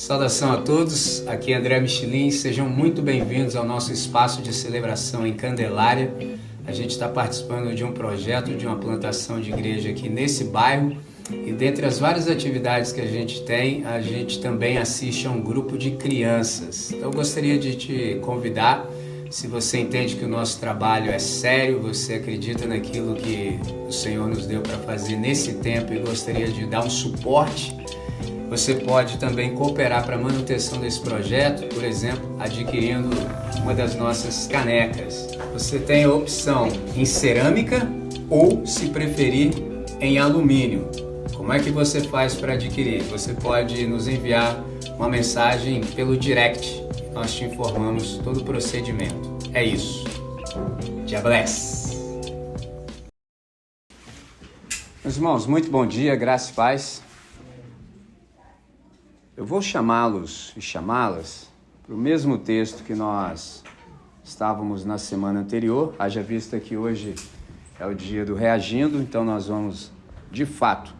Saudação a todos, aqui é André Michelin, sejam muito bem-vindos ao nosso espaço de celebração em Candelária. A gente está participando de um projeto de uma plantação de igreja aqui nesse bairro e dentre as várias atividades que a gente tem, a gente também assiste a um grupo de crianças. Então eu gostaria de te convidar, se você entende que o nosso trabalho é sério, você acredita naquilo que o Senhor nos deu para fazer nesse tempo e gostaria de dar um suporte, você pode também cooperar para a manutenção desse projeto, por exemplo, adquirindo uma das nossas canecas. Você tem a opção em cerâmica ou, se preferir, em alumínio. Como é que você faz para adquirir? Você pode nos enviar uma mensagem pelo direct. Nós te informamos todo o procedimento. É isso. God bless. Meus irmãos, muito bom dia, graça e paz. Eu vou chamá-los e chamá-las para o mesmo texto que nós estávamos na semana anterior, haja vista que hoje é o dia do Reagindo, então nós vamos, de fato,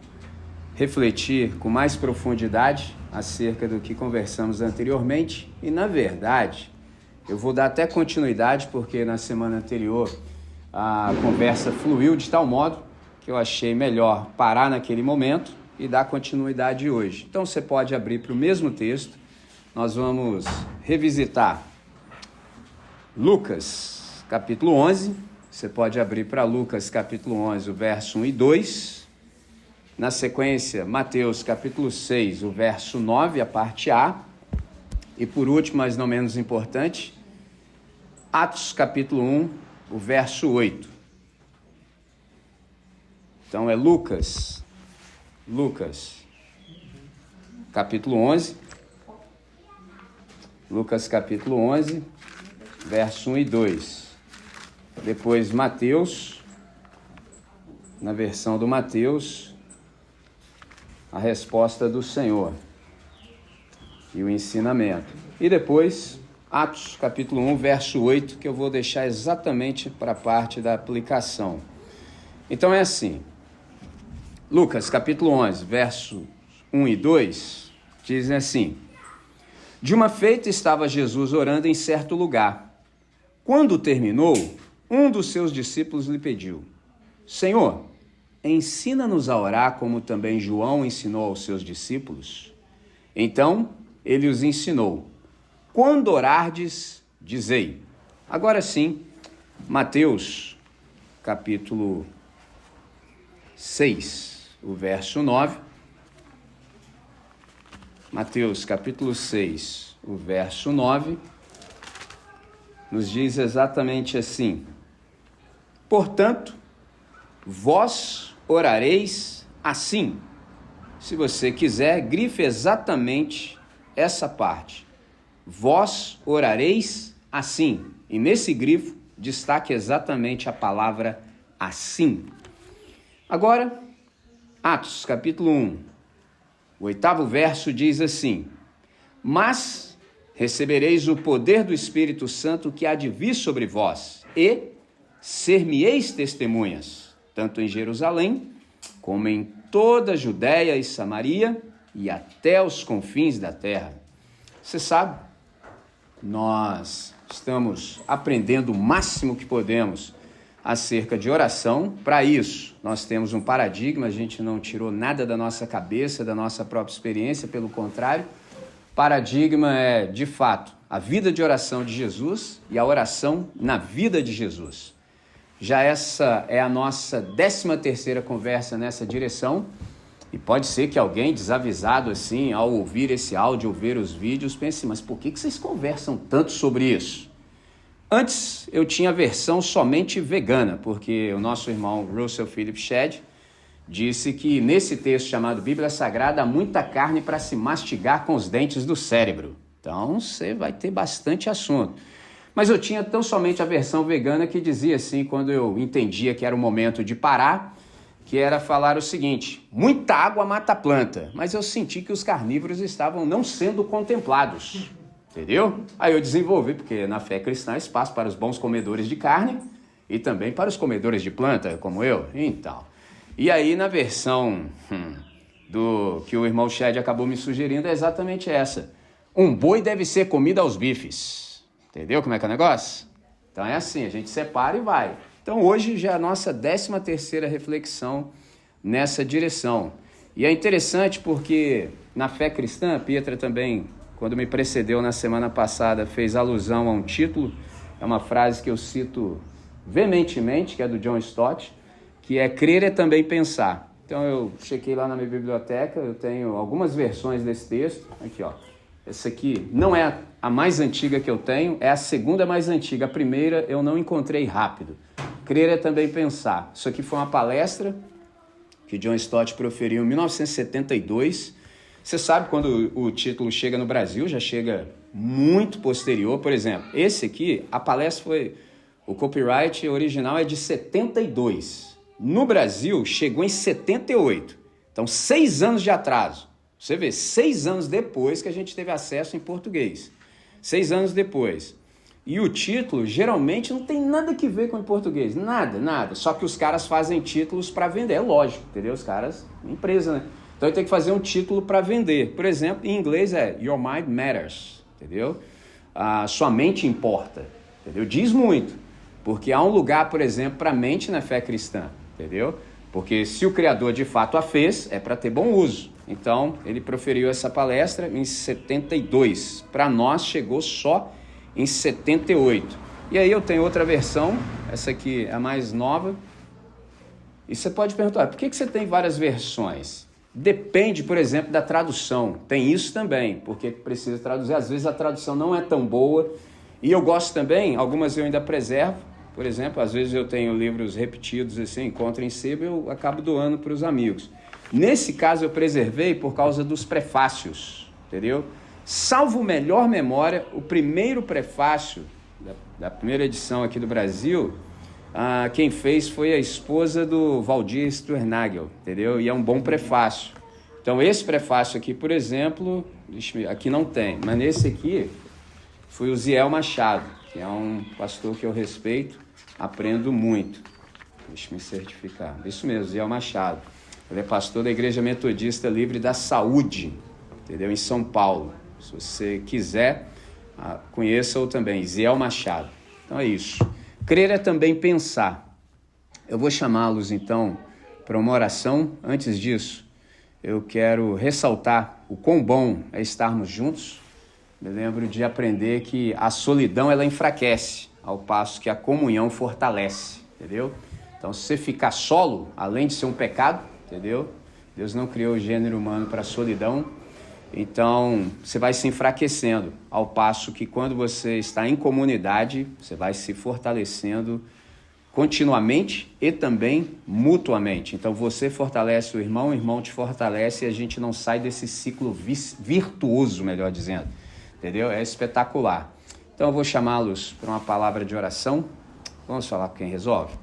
refletir com mais profundidade acerca do que conversamos anteriormente e, na verdade, eu vou dar até continuidade porque na semana anterior a conversa fluiu de tal modo que eu achei melhor parar naquele momento e dar continuidade hoje. Então você pode abrir para o mesmo texto, nós vamos revisitar Lucas capítulo 11, você pode abrir para Lucas capítulo 11, o verso 1 e 2, na sequência Mateus capítulo 6, o verso 9, a parte A, e por último, mas não menos importante, Atos capítulo 1, o verso 8. Então é Lucas capítulo 11, verso 1 e 2. Depois Mateus, na versão do Mateus, a resposta do Senhor e o ensinamento. E depois Atos capítulo 1, verso 8, que eu vou deixar exatamente para a parte da aplicação. Então é assim, Lucas capítulo 11, versos 1 e 2, dizem assim: De uma feita estava Jesus orando em certo lugar. Quando terminou, um dos seus discípulos lhe pediu: Senhor, ensina-nos a orar como também João ensinou aos seus discípulos. Então ele os ensinou: Quando orardes, dizei. Agora sim, Mateus capítulo 6. O verso 9, Mateus capítulo 6, o verso 9, nos diz exatamente assim: Portanto, vós orareis assim. Se você quiser, grife exatamente essa parte. Vós orareis assim. E nesse grifo, destaque exatamente a palavra assim. Agora, Atos, capítulo 1, o 8º verso diz assim: Mas recebereis o poder do Espírito Santo que há de vir sobre vós, e ser-me-eis testemunhas, tanto em Jerusalém, como em toda a Judéia e Samaria, e até os confins da terra. Você sabe, nós estamos aprendendo o máximo que podemos acerca de oração. Para isso, nós temos um paradigma, a gente não tirou nada da nossa cabeça, da nossa própria experiência, pelo contrário, paradigma é, de fato, a vida de oração de Jesus e a oração na vida de Jesus. Já essa é a nossa 13ª conversa nessa direção, e pode ser que alguém desavisado assim, ao ouvir esse áudio, ou ver os vídeos, pense, mas por que vocês conversam tanto sobre isso? Antes eu tinha a versão somente vegana, porque o nosso irmão Russell Philip Shedd disse que nesse texto chamado Bíblia Sagrada há muita carne para se mastigar com os dentes do cérebro. Então você vai ter bastante assunto. Mas eu tinha tão somente a versão vegana que dizia assim, quando eu entendia que era o momento de parar, que era falar o seguinte: muita água mata a planta, mas eu senti que os carnívoros estavam não sendo contemplados. Entendeu? Aí eu desenvolvi, porque na fé cristã há espaço para os bons comedores de carne e também para os comedores de planta, como eu. Então, e aí na versão que o irmão Chad acabou me sugerindo é exatamente essa. Um boi deve ser comido aos bifes. Entendeu como é que é o negócio? Então é assim, a gente separa e vai. Então hoje já é a nossa 13ª reflexão nessa direção. E é interessante porque na fé cristã, a Pietra também, quando me precedeu na semana passada, fez alusão a um título, é uma frase que eu cito veementemente, que é do John Stott, que é crer é também pensar. Então eu chequei lá na minha biblioteca, eu tenho algumas versões desse texto, aqui ó, essa aqui não é a mais antiga que eu tenho, é a segunda mais antiga, a primeira eu não encontrei rápido. Crer é também pensar. Isso aqui foi uma palestra que John Stott proferiu em 1972. Você sabe quando o título chega no Brasil, já chega muito posterior. Por exemplo, esse aqui, a palestra foi, o copyright original é de 72. No Brasil, chegou em 78. Então, 6 anos de atraso. Você vê, 6 anos depois que a gente teve acesso em português. 6 anos depois. E o título, geralmente, não tem nada que ver com o português. Nada, nada. Só que os caras fazem títulos para vender. É lógico, entendeu? Os caras, empresa, né? Então, tem que fazer um título para vender. Por exemplo, em inglês é Your Mind Matters, entendeu? A sua mente importa, entendeu? Diz muito. Porque há um lugar, por exemplo, para a mente na fé cristã, entendeu? Porque se o Criador de fato a fez, é para ter bom uso. Então, ele proferiu essa palestra em 72. Para nós, chegou só em 78. E aí eu tenho outra versão, essa aqui é a mais nova. E você pode perguntar, por que você tem várias versões? Depende, por exemplo, da tradução. Tem isso também, porque precisa traduzir. Às vezes a tradução não é tão boa. E eu gosto também, algumas eu ainda preservo. Por exemplo, às vezes eu tenho livros repetidos, assim, encontro em sebo, eu acabo doando para os amigos. Nesse caso eu preservei por causa dos prefácios, entendeu? Salvo melhor memória, o primeiro prefácio da primeira edição aqui do Brasil, quem fez foi a esposa do Valdir Sternagel, entendeu? E é um bom prefácio. Então esse prefácio aqui, por exemplo, aqui não tem, mas nesse aqui foi o Ziel Machado, que é um pastor que eu respeito, aprendo muito. Deixa eu me certificar. Isso mesmo, Ziel Machado. Ele é pastor da Igreja Metodista Livre da Saúde, entendeu? Em São Paulo. Se você quiser, conheça-o também, Ziel Machado. Então é isso. Crer é também pensar. Eu vou chamá-los, então, para uma oração. Antes disso, eu quero ressaltar o quão bom é estarmos juntos. Me lembro de aprender que a solidão, ela enfraquece, ao passo que a comunhão fortalece, entendeu? Então, se você ficar solo, além de ser um pecado, entendeu? Deus não criou o gênero humano para a solidão. Então, você vai se enfraquecendo, ao passo que quando você está em comunidade, você vai se fortalecendo continuamente e também mutuamente. Então, você fortalece o irmão te fortalece e a gente não sai desse ciclo virtuoso, melhor dizendo, entendeu? É espetacular. Então, eu vou chamá-los para uma palavra de oração. Vamos falar com quem resolve?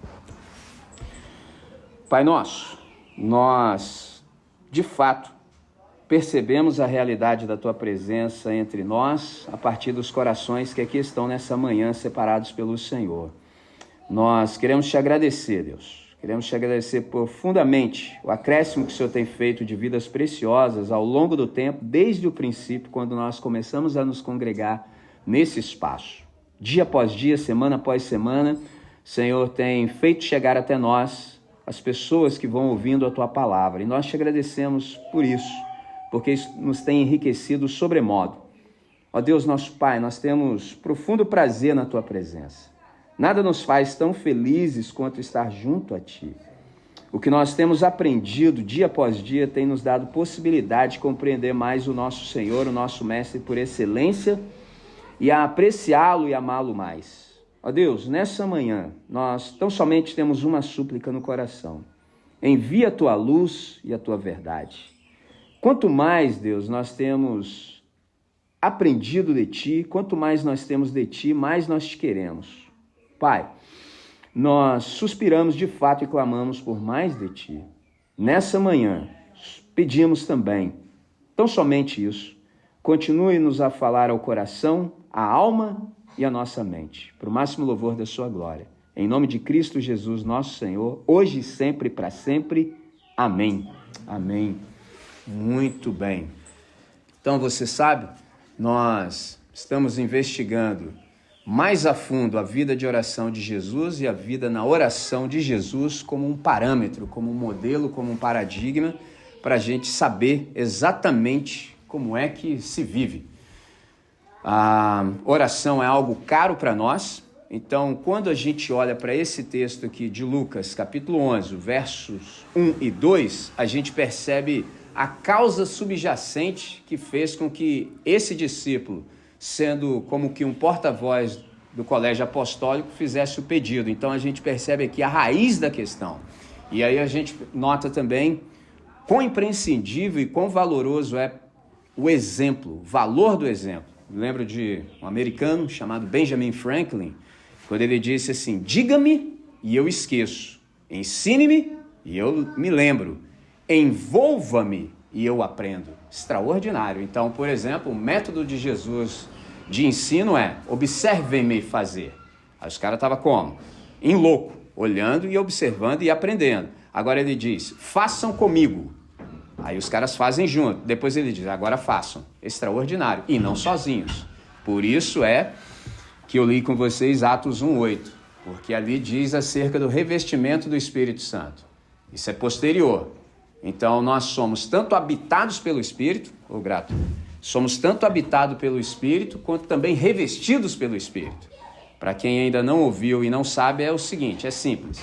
Pai nosso, nós, de fato, percebemos a realidade da Tua presença entre nós a partir dos corações que aqui estão nessa manhã separados pelo Senhor. Nós queremos Te agradecer, Deus. Queremos Te agradecer profundamente o acréscimo que o Senhor tem feito de vidas preciosas ao longo do tempo, desde o princípio, quando nós começamos a nos congregar nesse espaço. Dia após dia, semana após semana, o Senhor tem feito chegar até nós as pessoas que vão ouvindo a Tua palavra. E nós Te agradecemos por isso, porque isso nos tem enriquecido sobremodo. Ó Deus, nosso Pai, nós temos profundo prazer na Tua presença. Nada nos faz tão felizes quanto estar junto a Ti. O que nós temos aprendido dia após dia tem nos dado possibilidade de compreender mais o nosso Senhor, o nosso Mestre por excelência, e a apreciá-lo e amá-lo mais. Ó Deus, nessa manhã, nós tão somente temos uma súplica no coração. Envia a Tua luz e a Tua verdade. Quanto mais, Deus, nós temos aprendido de Ti, quanto mais nós temos de Ti, mais nós Te queremos. Pai, nós suspiramos de fato e clamamos por mais de Ti. Nessa manhã, pedimos também, tão somente isso, continue-nos a falar ao coração, à alma e à nossa mente, para o máximo louvor da Sua glória. Em nome de Cristo Jesus, nosso Senhor, hoje e sempre, para sempre. Amém. Amém. Muito bem. Então, você sabe, nós estamos investigando mais a fundo a vida de oração de Jesus e a vida na oração de Jesus como um parâmetro, como um modelo, como um paradigma, para a gente saber exatamente como é que se vive. A oração é algo caro para nós, então quando a gente olha para esse texto aqui de Lucas, capítulo 11, versos 1 e 2, a gente percebe a causa subjacente que fez com que esse discípulo, sendo como que um porta-voz do colégio apostólico, fizesse o pedido. Então a gente percebe aqui a raiz da questão. E aí a gente nota também quão imprescindível e quão valoroso é o exemplo, o valor do exemplo. Eu lembro de um americano chamado Benjamin Franklin, quando ele disse assim: diga-me e eu esqueço, ensine-me e eu me lembro, envolva-me e eu aprendo. Extraordinário. Então, por exemplo, o método de Jesus de ensino é: observem-me fazer. Aí os caras estavam como? Em louco, olhando e observando e aprendendo. Agora ele diz: façam comigo. Aí os caras fazem junto. Depois ele diz: agora façam. Extraordinário. E não sozinhos. Por isso é que eu li com vocês Atos 1:8, porque ali diz acerca do revestimento do Espírito Santo. Isso é posterior. Então nós somos tanto habitados pelo Espírito, somos tanto habitados pelo Espírito, quanto também revestidos pelo Espírito. Para quem ainda não ouviu e não sabe, é o seguinte, é simples.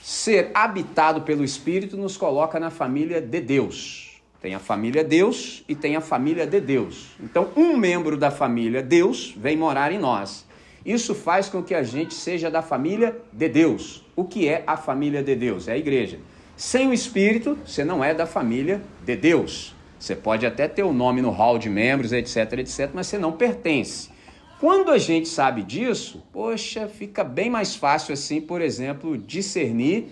Ser habitado pelo Espírito nos coloca na família de Deus. Tem a família Deus e tem a família de Deus. Então, um membro da família Deus vem morar em nós. Isso faz com que a gente seja da família de Deus. O que é a família de Deus? É a igreja. Sem o Espírito, você não é da família de Deus. Você pode até ter o nome no hall de membros, etc, etc, mas você não pertence. Quando a gente sabe disso, poxa, fica bem mais fácil assim, por exemplo, discernir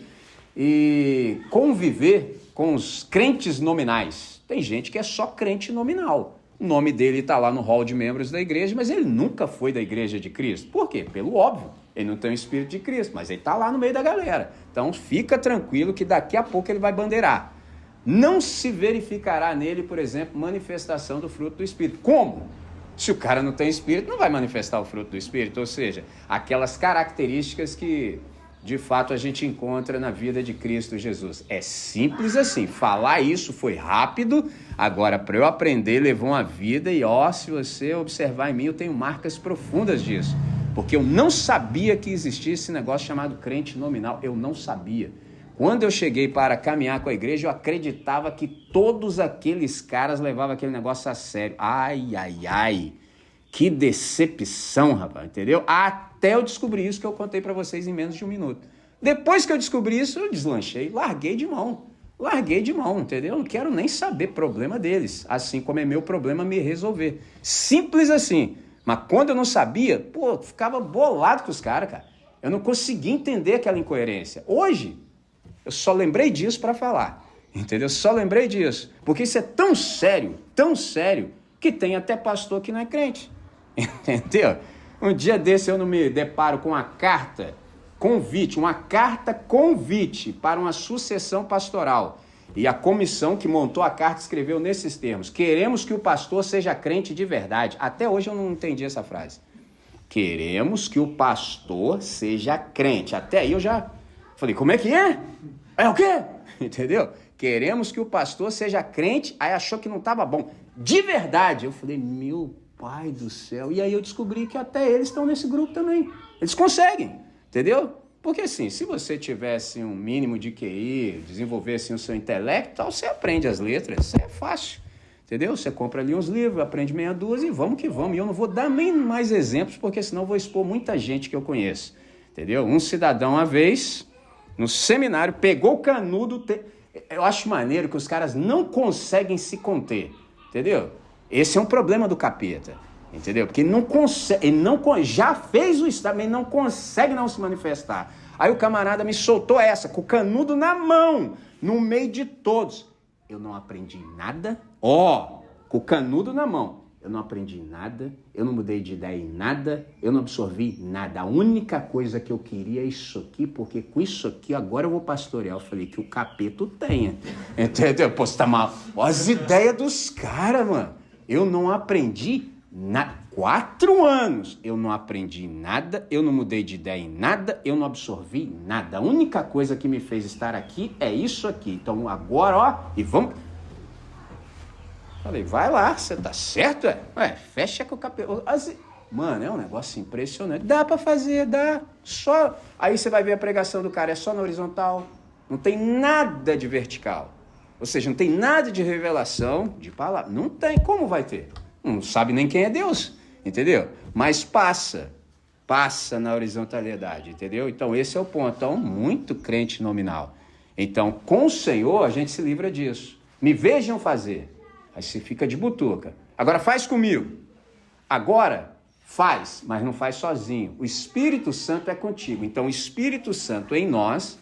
e conviver com os crentes nominais. Tem gente que é só crente nominal. O nome dele está lá no hall de membros da igreja, mas ele nunca foi da igreja de Cristo. Por quê? Pelo óbvio. Ele não tem o Espírito de Cristo, mas ele está lá no meio da galera. Então fica tranquilo que daqui a pouco ele vai bandeirar. Não se verificará nele, por exemplo, manifestação do fruto do Espírito. Como? Se o cara não tem Espírito, não vai manifestar o fruto do Espírito. Ou seja, aquelas características que de fato a gente encontra na vida de Cristo Jesus. É simples assim. Falar isso foi rápido. Agora, para eu aprender, levou uma vida. E se você observar em mim, eu tenho marcas profundas disso. Porque eu não sabia que existia esse negócio chamado crente nominal. Eu não sabia. Quando eu cheguei para caminhar com a igreja, eu acreditava que todos aqueles caras levavam aquele negócio a sério. Ai, ai, ai. Que decepção, rapaz, entendeu? Até eu descobri isso que eu contei para vocês em menos de um minuto. Depois que eu descobri isso, eu deslanchei, larguei de mão, entendeu? Não quero nem saber problema deles, assim como é meu problema me resolver. Simples assim. Mas quando eu não sabia, eu ficava bolado com os caras, cara. Eu não conseguia entender aquela incoerência. Hoje, eu só lembrei disso para falar, entendeu? Só lembrei disso, porque isso é tão sério, que tem até pastor que não é crente, entendeu? Um dia desse eu não me deparo com uma carta convite para uma sucessão pastoral. E a comissão que montou a carta escreveu nesses termos: queremos que o pastor seja crente de verdade. Até hoje eu não entendi essa frase. Queremos que o pastor seja crente. Até aí eu já falei, como é que é? É o quê? Entendeu? Queremos que o pastor seja crente. Aí achou que não estava bom. De verdade. Eu falei, meu pai do céu. E aí eu descobri que até eles estão nesse grupo também. Eles conseguem, entendeu? Porque assim, se você tivesse um mínimo de QI, desenvolvesse o seu intelecto, você aprende as letras, é fácil, entendeu? Você compra ali uns livros, aprende meia dúzia e vamos que vamos. E eu não vou dar nem mais exemplos, porque senão eu vou expor muita gente que eu conheço, entendeu? Um cidadão uma vez, no seminário, pegou o canudo. Eu acho maneiro que os caras não conseguem se conter, entendeu? Esse é um problema do capeta. Entendeu? Porque ele não consegue, já fez o estado, mas ele não consegue não se manifestar. Aí o camarada me soltou essa, com o canudo na mão, no meio de todos. Eu não aprendi nada, com o canudo na mão. eu não aprendi nada, eu não mudei de ideia em nada, eu não absorvi nada. A única coisa que eu queria é isso aqui, porque com isso aqui agora eu vou pastorear. Eu falei que o capeta tenha. Entendeu? Pô, você tá mal. Olha as ideias dos caras, mano. Eu não aprendi nada. 4 anos eu não aprendi nada, eu não mudei de ideia em nada, eu não absorvi nada. A única coisa que me fez estar aqui é isso aqui. Então agora, ó, e vamos... Falei, vai lá, você tá certo, é? Ué, fecha com o cabelo. Mano, é um negócio impressionante. Dá pra fazer, dá. Só... Aí você vai ver a pregação do cara, é só na horizontal. Não tem nada de vertical. Ou seja, não tem nada de revelação de palavra. Não tem. Como vai ter? Não sabe nem quem é Deus, entendeu? Mas passa na horizontalidade, entendeu? Então esse é o ponto. Então, muito crente nominal. Então, com o Senhor, a gente se livra disso. Me vejam fazer. Aí você fica de butuca. Agora faz comigo. Agora faz, mas não faz sozinho. O Espírito Santo é contigo. Então o Espírito Santo em nós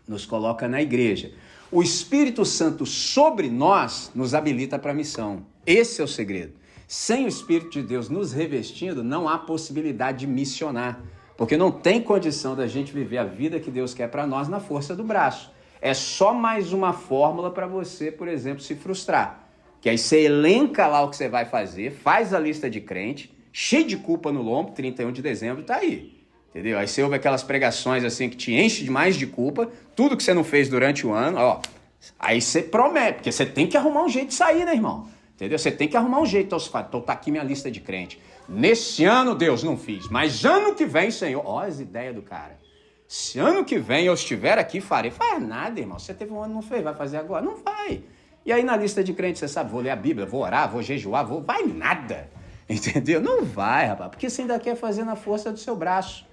nos coloca na igreja. O Espírito Santo sobre nós nos habilita para a missão. Esse é o segredo. Sem o Espírito de Deus nos revestindo, não há possibilidade de missionar. Porque não tem condição da gente viver a vida que Deus quer para nós na força do braço. É só mais uma fórmula para você, por exemplo, se frustrar. Que aí você elenca lá o que você vai fazer, faz a lista de crente, cheio de culpa no lombo, 31 de dezembro tá aí, entendeu? Aí você ouve aquelas pregações assim que te enche demais de culpa, tudo que você não fez durante o ano, ó, aí você promete, porque você tem que arrumar um jeito de sair, né, irmão? Entendeu? Você tem que arrumar um jeito, então você fala, então tá aqui minha lista de crente. Nesse ano, Deus, não fiz, mas ano que vem, Senhor, ó as ideias do cara. Se ano que vem eu estiver aqui, farei. Faz nada, irmão, você teve um ano, não fez, vai fazer agora? Não vai. E aí na lista de crentes, você sabe, vou ler a Bíblia, vou orar, vou jejuar, vai nada, entendeu? Não vai, rapaz, porque você ainda quer fazer na força do seu braço.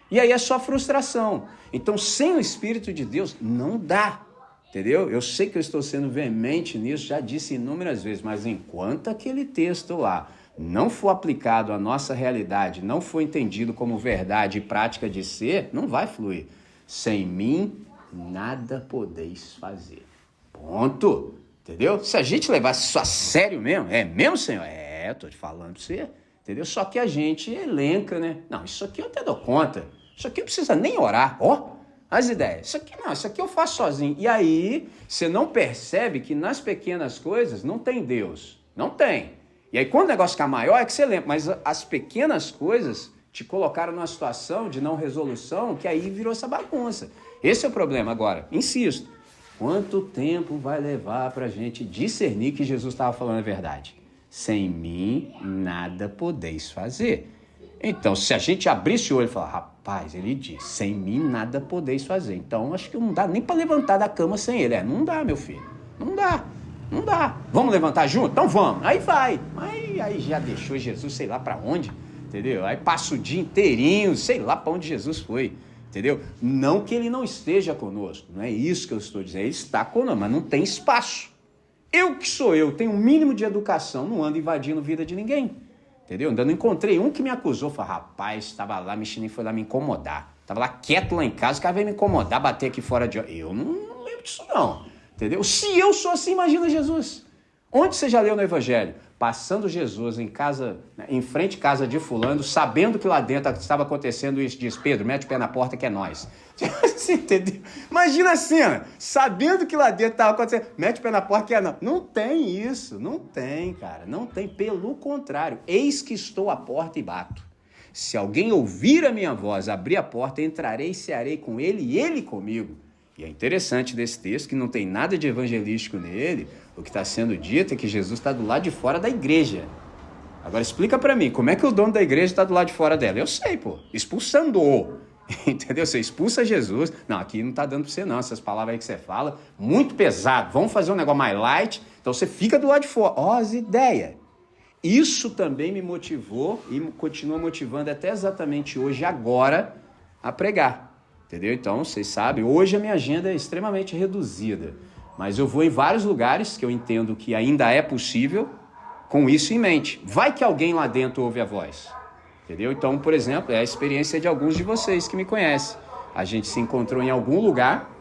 E aí é só frustração. Então, sem o Espírito de Deus, não dá, entendeu? Eu sei que eu estou sendo veemente nisso, já disse inúmeras vezes, mas enquanto aquele texto lá não for aplicado à nossa realidade, não for entendido como verdade e prática de ser, não vai fluir. Sem mim, nada podeis fazer. Ponto. Entendeu? Se a gente levasse isso a sério mesmo, é mesmo, Senhor? É, eu tô te falando pra você, entendeu? Só que a gente elenca, né? Não, isso aqui eu até dou conta. Isso aqui não precisa nem orar. Ó, as ideias. Isso aqui não, isso aqui eu faço sozinho. E aí, você não percebe que nas pequenas coisas não tem Deus. Não tem. E aí, quando o negócio ficar maior, é que você lembra. Mas as pequenas coisas te colocaram numa situação de não resolução que aí virou essa bagunça. Esse é o problema. Agora, insisto. Quanto tempo vai levar para a gente discernir que Jesus estava falando a verdade? Sem mim, nada podeis fazer. Então, se a gente abrisse o olho e falar, rapaz, ele diz, sem mim, nada podeis fazer. Então, acho que não dá nem para levantar da cama sem ele. Não dá, meu filho. Não dá. Vamos levantar junto? Então vamos. Aí vai. Aí já deixou Jesus, sei lá para onde, entendeu? Aí passa o dia inteirinho, sei lá para onde Jesus foi. Entendeu? Não que ele não esteja conosco, não é isso que eu estou dizendo, ele está conosco, mas não tem espaço. Eu que sou eu, tenho um mínimo de educação, não ando invadindo vida de ninguém, entendeu? Ainda não encontrei um que me acusou, falou, rapaz, estava lá mexendo e foi lá me incomodar, estava lá quieto lá em casa, o cara veio me incomodar, bater aqui fora de... Eu não lembro disso não, entendeu? Se eu sou assim, imagina Jesus. Onde você já leu no Evangelho? Passando Jesus em casa, em frente à casa de fulano, sabendo que lá dentro estava acontecendo isso, diz, Pedro, mete o pé na porta que é nós. Você entendeu? Imagina a cena, sabendo que lá dentro estava acontecendo, mete o pé na porta que é nós. Não tem isso, não tem, cara, não tem. Pelo contrário, eis que estou à porta e bato. Se alguém ouvir a minha voz, abrir a porta, entrarei e cearei com ele e ele comigo. E é interessante desse texto que não tem nada de evangelístico nele. O que está sendo dito é que Jesus está do lado de fora da igreja. Agora explica para mim, como é que o dono da igreja está do lado de fora dela? Eu sei, pô, expulsando-o. Entendeu? Você expulsa Jesus. Não, aqui não está dando para você não, essas palavras aí que você fala, muito pesado. Vamos fazer um negócio mais light. Então você fica do lado de fora. Ó, as ideias. Isso também me motivou e continua motivando até exatamente hoje, agora, a pregar. Entendeu? Então, vocês sabem, hoje a minha agenda é extremamente reduzida, mas eu vou em vários lugares que eu entendo que ainda é possível com isso em mente. Vai que alguém lá dentro ouve a voz, entendeu? Então, por exemplo, é a experiência de alguns de vocês que me conhecem. A gente se encontrou em algum lugar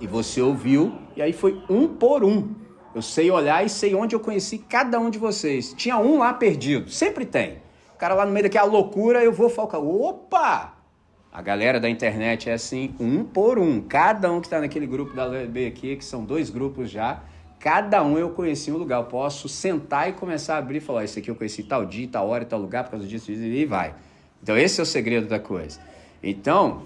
e você ouviu, e aí foi um por um. Eu sei olhar e sei onde eu conheci cada um de vocês. Tinha um lá perdido, sempre tem. O cara lá no meio daquela loucura, eu vou focar. Opa! A galera da internet é assim, um por um. Cada um que está naquele grupo da LB aqui, que são 2 grupos já, cada um eu conheci um lugar. Eu posso sentar e começar a abrir e falar, esse aqui eu conheci tal dia, tal hora, tal lugar, por causa disso, e vai. Então esse é o segredo da coisa. Então,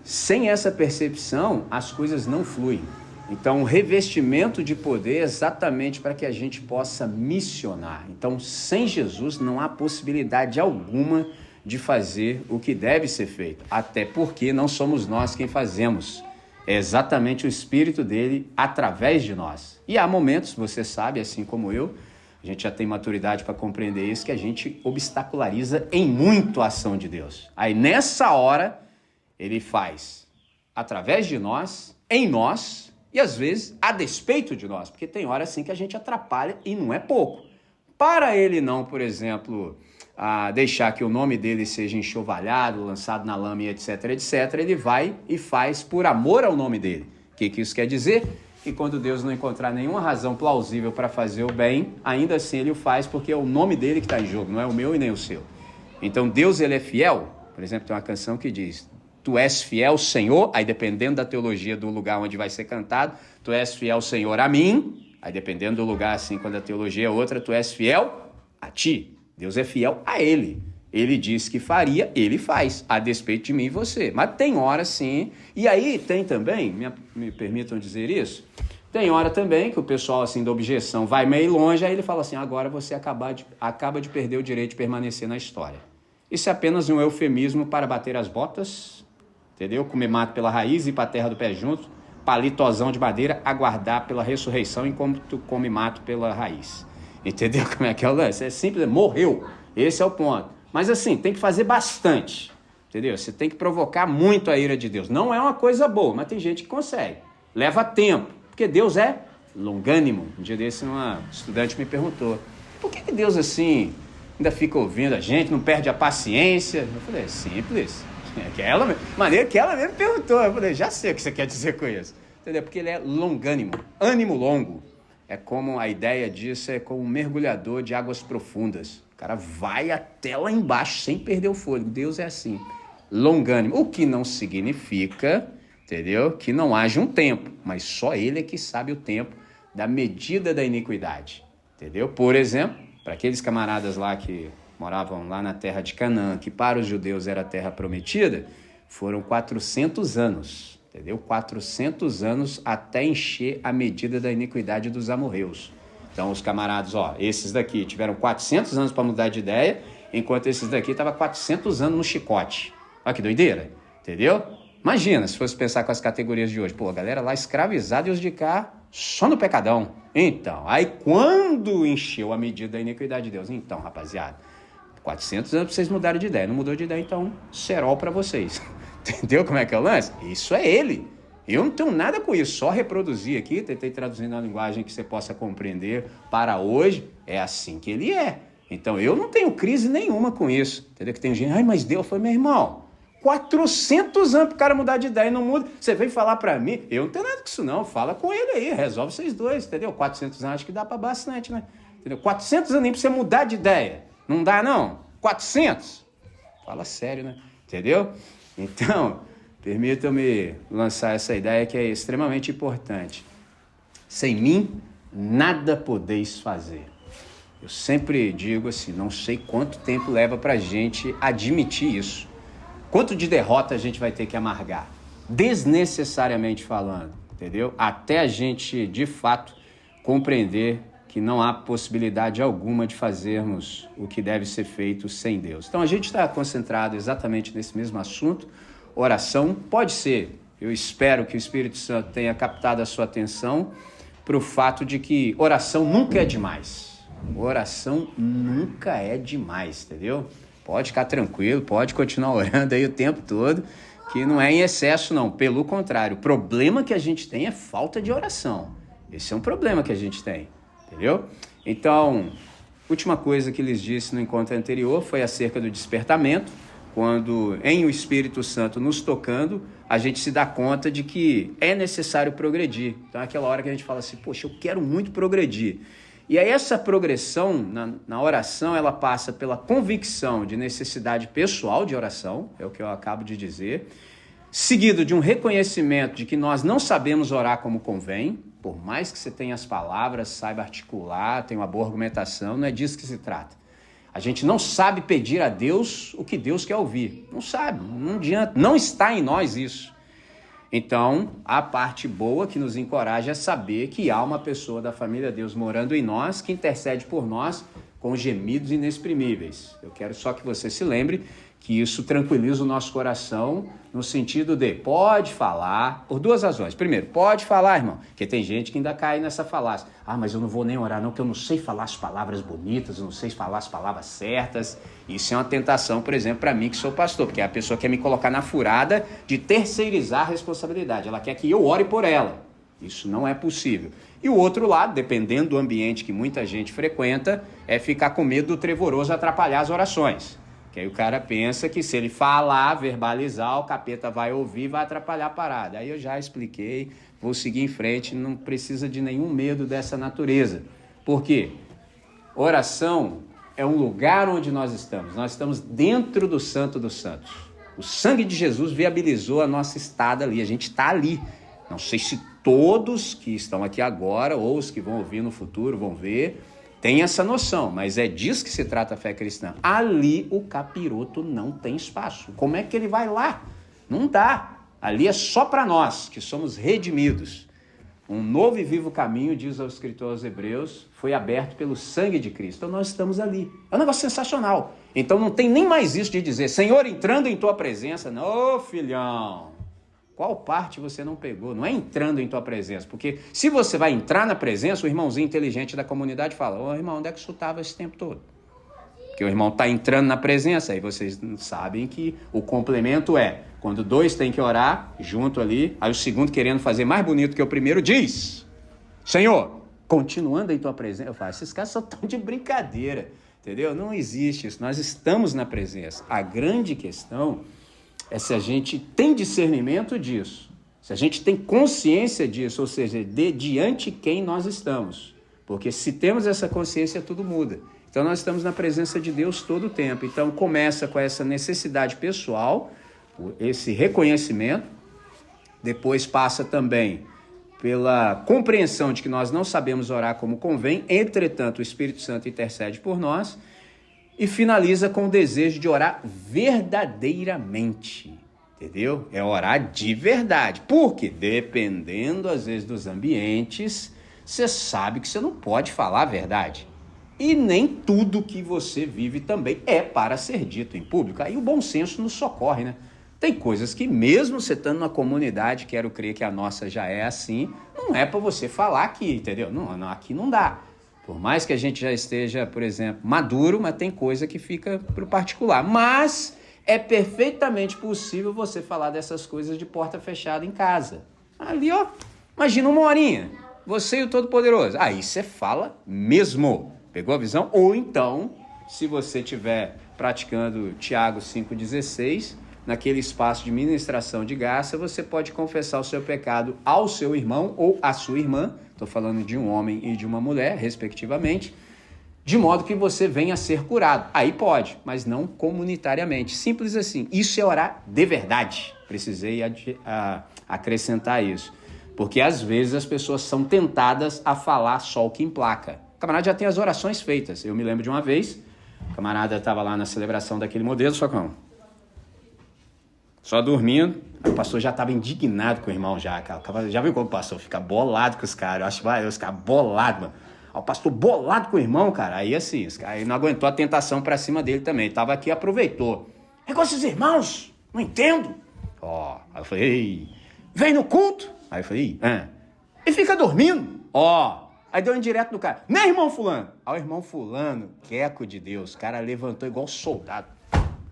sem essa percepção, as coisas não fluem. Então, o revestimento de poder é exatamente para que a gente possa missionar. Então, sem Jesus, não há possibilidade alguma de fazer o que deve ser feito. Até porque não somos nós quem fazemos. É exatamente o Espírito dele através de nós. E há momentos, você sabe, assim como eu, a gente já tem maturidade para compreender isso, que a gente obstaculariza em muito a ação de Deus. Aí, nessa hora, ele faz através de nós, em nós, e às vezes a despeito de nós, porque tem hora assim que a gente atrapalha e não é pouco. Para ele não, por exemplo, deixar que o nome dele seja enxovalhado, lançado na lama, etc, etc, ele vai e faz por amor ao nome dele. O que isso quer dizer? Que quando Deus não encontrar nenhuma razão plausível para fazer o bem, ainda assim ele o faz porque é o nome dele que está em jogo, não é o meu e nem o seu. Então Deus, ele é fiel. Por exemplo, tem uma canção que diz: Tu és fiel, Senhor, aí dependendo da teologia do lugar onde vai ser cantado, tu és fiel, Senhor, a mim, aí dependendo do lugar, assim, quando a teologia é outra, tu és fiel a ti. Deus é fiel a ele. Ele disse que faria, ele faz, a despeito de mim e você. Mas tem hora sim, e aí tem também, me permitam dizer isso, tem hora também que o pessoal assim da objeção vai meio longe, aí ele fala assim, agora você acaba de perder o direito de permanecer na história. Isso é apenas um eufemismo para bater as botas, entendeu? Comer mato pela raiz, ir para a terra do pé junto, palitosão de madeira, aguardar pela ressurreição enquanto tu come mato pela raiz. Entendeu como é que é o lance? É simples, morreu. Esse é o ponto. Mas assim, tem que fazer bastante, entendeu? Você tem que provocar muito a ira de Deus. Não é uma coisa boa, mas tem gente que consegue. Leva tempo, porque Deus é longânimo. Um dia desse uma estudante me perguntou, por que Deus assim ainda fica ouvindo a gente, não perde a paciência? Eu falei, é simples. Maneira que ela mesmo perguntou. Eu falei, já sei o que você quer dizer com isso. Entendeu? Porque ele é longânimo, ânimo longo. É como a ideia disso, é como um mergulhador de águas profundas. O cara vai até lá embaixo sem perder o fôlego. Deus é assim, longânimo. O que não significa, entendeu? Que não haja um tempo, mas só ele é que sabe o tempo da medida da iniquidade. Entendeu? Por exemplo, para aqueles camaradas lá que moravam lá na terra de Canaã, que para os judeus era a terra prometida, foram 400 anos, entendeu? 400 anos até encher a medida da iniquidade dos amorreus. Então, os camaradas, esses daqui tiveram 400 anos para mudar de ideia, enquanto esses daqui estavam 400 anos no chicote. Olha que doideira, entendeu? Imagina se fosse pensar com as categorias de hoje. Pô, a galera lá escravizada e os de cá só no pecadão. Então, aí quando encheu a medida da iniquidade de Deus? Então, rapaziada, 400 anos para vocês mudarem de ideia. Não mudou de ideia, então, cerol para vocês. Entendeu como é que é o lance? Isso é ele. Eu não tenho nada com isso, só reproduzir aqui, tentei traduzir na linguagem que você possa compreender para hoje, é assim que ele é. Então, eu não tenho crise nenhuma com isso. Entendeu? Que tem gente, mas Deus foi meu irmão. 400 anos para o cara mudar de ideia e não muda. Você vem falar para mim, eu não tenho nada com isso não, fala com ele aí, resolve vocês dois, entendeu? 400 anos acho que dá para bastante, né? Entendeu? 400 anos para você mudar de ideia. Não dá, não? 400? Fala sério, né? Entendeu? Então, permitam-me lançar essa ideia que é extremamente importante. Sem mim, nada podeis fazer. Eu sempre digo assim, não sei quanto tempo leva para a gente admitir isso. Quanto de derrota a gente vai ter que amargar? Desnecessariamente falando, entendeu? Até a gente, de fato, compreender que não há possibilidade alguma de fazermos o que deve ser feito sem Deus. Então, a gente está concentrado exatamente nesse mesmo assunto. Oração pode ser, eu espero que o Espírito Santo tenha captado a sua atenção para o fato de que oração nunca é demais. Oração nunca é demais, entendeu? Pode ficar tranquilo, pode continuar orando aí o tempo todo, que não é em excesso não, pelo contrário. O problema que a gente tem é falta de oração. Esse é um problema que a gente tem. Entendeu? Então, última coisa que lhes disse no encontro anterior foi acerca do despertamento. quando em o Espírito Santo nos tocando, a gente se dá conta de que é necessário progredir. Então é aquela hora que a gente fala assim, poxa, eu quero muito progredir. E aí essa progressão na oração, ela passa pela convicção de necessidade pessoal de oração, é o que eu acabo de dizer, seguido de um reconhecimento de que nós não sabemos orar como convém, por mais que você tenha as palavras, saiba articular, tenha uma boa argumentação, não é disso que se trata. A gente não sabe pedir a Deus o que Deus quer ouvir. Não sabe, não adianta, não está em nós isso. Então, a parte boa que nos encoraja é saber que há uma pessoa da família Deus morando em nós que intercede por nós com gemidos inexprimíveis. Eu quero só que você se lembre que isso tranquiliza o nosso coração no sentido de pode falar, por duas razões. Primeiro, pode falar, irmão, porque tem gente que ainda cai nessa falácia. Ah, mas eu não vou nem orar não, porque eu não sei falar as palavras bonitas, eu não sei falar as palavras certas. Isso é uma tentação, por exemplo, para mim que sou pastor, porque a pessoa quer me colocar na furada de terceirizar a responsabilidade. Ela quer que eu ore por ela. Isso não é possível. E o outro lado, dependendo do ambiente que muita gente frequenta, é ficar com medo do trevoroso atrapalhar as orações. Que aí o cara pensa que se ele falar, verbalizar, o capeta vai ouvir e vai atrapalhar a parada. Aí eu já expliquei, vou seguir em frente, não precisa de nenhum medo dessa natureza. Por quê? Oração é um lugar onde nós estamos dentro do Santo dos Santos. O sangue de Jesus viabilizou a nossa estada ali, a gente está ali. Não sei se todos que estão aqui agora ou os que vão ouvir no futuro vão ver, tem essa noção, mas é disso que se trata a fé cristã. Ali o capiroto não tem espaço. Como é que ele vai lá? Não dá. Ali é só para nós, que somos redimidos. Um novo e vivo caminho, diz o escritor aos Hebreus, foi aberto pelo sangue de Cristo. Então nós estamos ali. É um negócio sensacional. Então não tem nem mais isso de dizer, Senhor, entrando em tua presença. Não, filhão. Qual parte você não pegou? Não é entrando em tua presença, porque se você vai entrar na presença, o irmãozinho inteligente da comunidade fala, ô irmão, onde é que você estava esse tempo todo? Porque o irmão está entrando na presença, aí vocês sabem que o complemento é, quando dois têm que orar, junto ali, aí o segundo querendo fazer mais bonito que o primeiro, diz, Senhor, continuando em tua presença, eu falo, esses caras só estão de brincadeira, entendeu? Não existe isso, nós estamos na presença. A grande questão é se a gente tem discernimento disso, se a gente tem consciência disso, ou seja, de diante quem nós estamos. Porque se temos essa consciência, tudo muda. Então nós estamos na presença de Deus todo o tempo. Então começa com essa necessidade pessoal, esse reconhecimento, depois passa também pela compreensão de que nós não sabemos orar como convém, entretanto o Espírito Santo intercede por nós, e finaliza com o desejo de orar verdadeiramente, entendeu? É orar de verdade. Por quê? Dependendo, às vezes, dos ambientes, você sabe que você não pode falar a verdade. E nem tudo que você vive também é para ser dito em público. Aí o bom senso nos socorre, né? Tem coisas que mesmo você estando numa comunidade, quero crer que a nossa já é assim, não é para você falar aqui, entendeu? Não, aqui não dá. Por mais que a gente já esteja, por exemplo, maduro, mas tem coisa que fica para o particular. Mas é perfeitamente possível você falar dessas coisas de porta fechada em casa. Ali, ó, imagina uma horinha, você e o Todo-Poderoso. Aí você fala mesmo. Pegou a visão? Ou então, se você estiver praticando Tiago 5,16, naquele espaço de ministração de graça, você pode confessar o seu pecado ao seu irmão ou à sua irmã, estou falando de um homem e de uma mulher, respectivamente, de modo que você venha a ser curado. Aí pode, mas não comunitariamente. Simples assim. Isso é orar de verdade. Precisei acrescentar isso. Porque às vezes as pessoas são tentadas a falar só o que emplaca. O camarada já tem as orações feitas. Eu me lembro de uma vez, o camarada estava lá na celebração daquele modelo, só dormindo, o pastor já estava indignado com o irmão já, cara. Já viu como o pastor fica bolado com os caras? Eu acho que os caras bolados, mano. O pastor bolado com o irmão, cara. Aí assim, aí não aguentou a tentação pra cima dele também. Tava aqui e aproveitou. É com esses irmãos? Não entendo. Aí eu falei, ei, vem no culto? Aí eu falei, e fica dormindo? Aí deu um indireto no cara. Né, irmão fulano? Aí o irmão fulano, queco de Deus, o cara levantou igual soldado.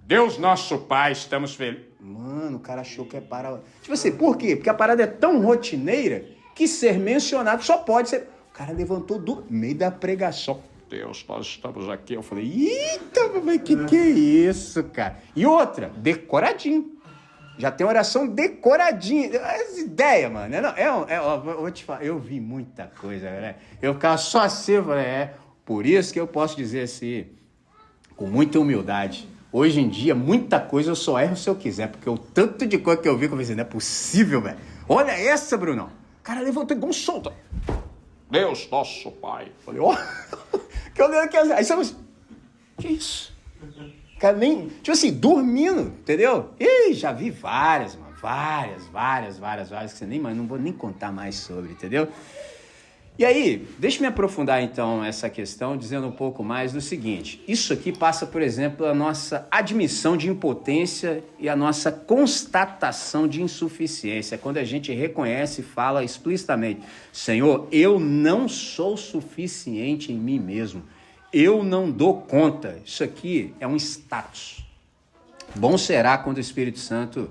Deus nosso Pai, estamos felizes. Mano, o cara achou que é para... Tipo assim, por quê? Porque a parada é tão rotineira que ser mencionado só pode ser... O cara levantou do meio da pregação. Deus, nós estamos aqui. Eu falei, eita, mas que é isso, cara? E outra, decoradinho. Já tem oração decoradinha. Essa ideia, mano. Eu vou te falar, eu vi muita coisa, né? Eu ficava só assim, eu falei, por isso que eu posso dizer assim, com muita humildade. Hoje em dia, muita coisa eu só erro se eu quiser, porque o tanto de coisa que eu vi, que eu pensei, não é possível, velho. Olha essa, Brunão. O cara levantou igual um solto. Deus, nosso Pai. Falei, que eu lembro que aí você falou, que isso? Cara, nem, tipo assim, dormindo, entendeu? E já vi várias, mano, várias, que você nem, mas não vou nem contar mais sobre, entendeu? E aí, deixa eu me aprofundar então essa questão, dizendo um pouco mais do seguinte, isso aqui passa, por exemplo, a nossa admissão de impotência e a nossa constatação de insuficiência, quando a gente reconhece e fala explicitamente, Senhor, eu não sou suficiente em mim mesmo, eu não dou conta. Isso aqui é um status. Bom será quando o Espírito Santo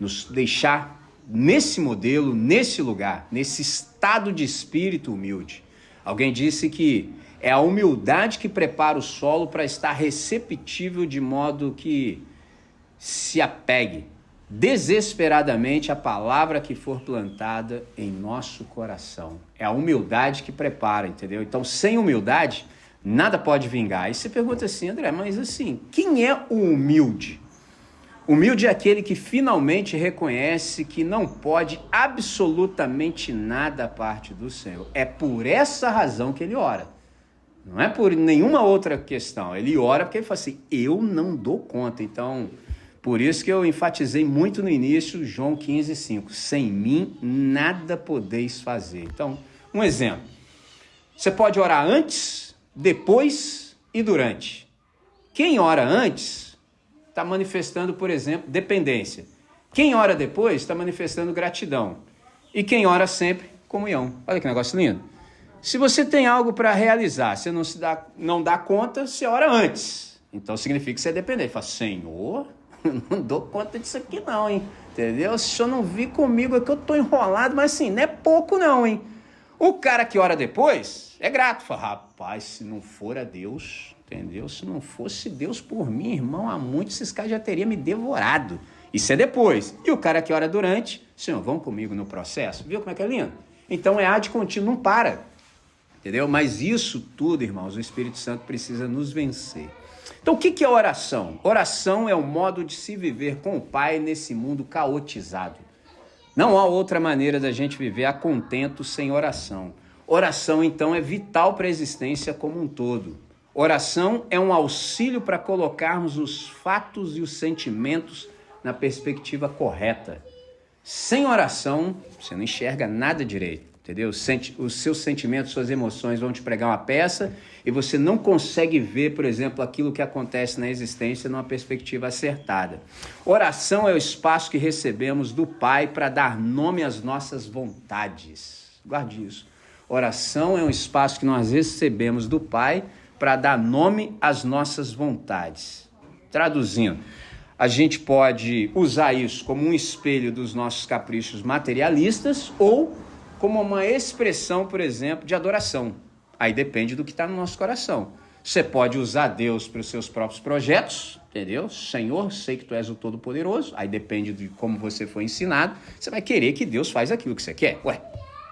nos deixar nesse modelo, nesse lugar, nesse estado de espírito humilde. Alguém disse que é a humildade que prepara o solo para estar receptível de modo que se apegue desesperadamente à palavra que for plantada em nosso coração. É a humildade que prepara, entendeu? Então, sem humildade, nada pode vingar. Aí você pergunta assim, André, mas assim, quem é o humilde? Humilde é aquele que finalmente reconhece que não pode absolutamente nada à parte do Senhor. É por essa razão que ele ora. Não é por nenhuma outra questão. Ele ora porque ele fala assim, eu não dou conta. Então, por isso que eu enfatizei muito no início, João 15:5. Sem mim, nada podeis fazer. Então, um exemplo. Você pode orar antes, depois e durante. Quem ora antes está manifestando, por exemplo, dependência. Quem ora depois está manifestando gratidão. E quem ora sempre, comunhão. Olha que negócio lindo. Se você tem algo para realizar, você não dá conta, você ora antes. Então significa que você é dependente. Fala, Senhor, eu não dou conta disso aqui não, hein? Entendeu? Se o senhor não vir comigo é que eu estou enrolado, mas assim, não é pouco não, hein? O cara que ora depois é grato. Fala, rapaz, se não for a Deus, entendeu? Se não fosse Deus por mim, irmão, há muito esses caras já teriam me devorado. Isso é depois. E o cara que ora durante, Senhor, vão comigo no processo? Viu como é que é lindo? Então é ad contínuo, não para. Entendeu? Mas isso tudo, irmãos, o Espírito Santo precisa nos vencer. Então o que é oração? Oração é o modo de se viver com o Pai nesse mundo caotizado. Não há outra maneira da gente viver a contento sem oração. Oração, então, é vital para a existência como um todo. Oração é um auxílio para colocarmos os fatos e os sentimentos na perspectiva correta. Sem oração, você não enxerga nada direito, entendeu? Os seus sentimentos, suas emoções vão te pregar uma peça e você não consegue ver, por exemplo, aquilo que acontece na existência numa perspectiva acertada. Oração é o espaço que recebemos do Pai para dar nome às nossas vontades. Guarde isso. Oração é um espaço que nós recebemos do Pai para dar nome às nossas vontades. Traduzindo, a gente pode usar isso como um espelho dos nossos caprichos materialistas ou como uma expressão, por exemplo, de adoração. Aí depende do que está no nosso coração. Você pode usar Deus para os seus próprios projetos, entendeu? Senhor, sei que Tu és o Todo-Poderoso. Aí depende de como você foi ensinado. Você vai querer que Deus faz aquilo que você quer. Ué,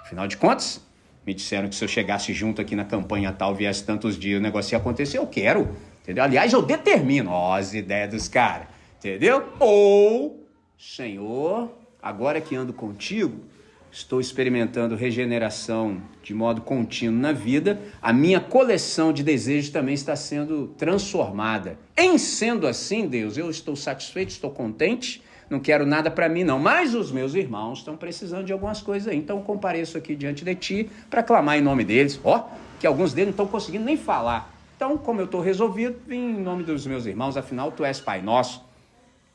afinal de contas, me disseram que se eu chegasse junto aqui na campanha tal, viesse tantos dias, o negócio ia acontecer, eu quero, entendeu? Aliás, eu determino, as ideias dos caras, entendeu? Ou, Senhor, agora que ando contigo, estou experimentando regeneração de modo contínuo na vida, a minha coleção de desejos também está sendo transformada. Em sendo assim, Deus, eu estou satisfeito, estou contente, não quero nada para mim não, mas os meus irmãos estão precisando de algumas coisas aí, então compareço aqui diante de ti para clamar em nome deles, que alguns deles não estão conseguindo nem falar. Então, como eu estou resolvido, vim em nome dos meus irmãos, afinal, Tu és Pai Nosso.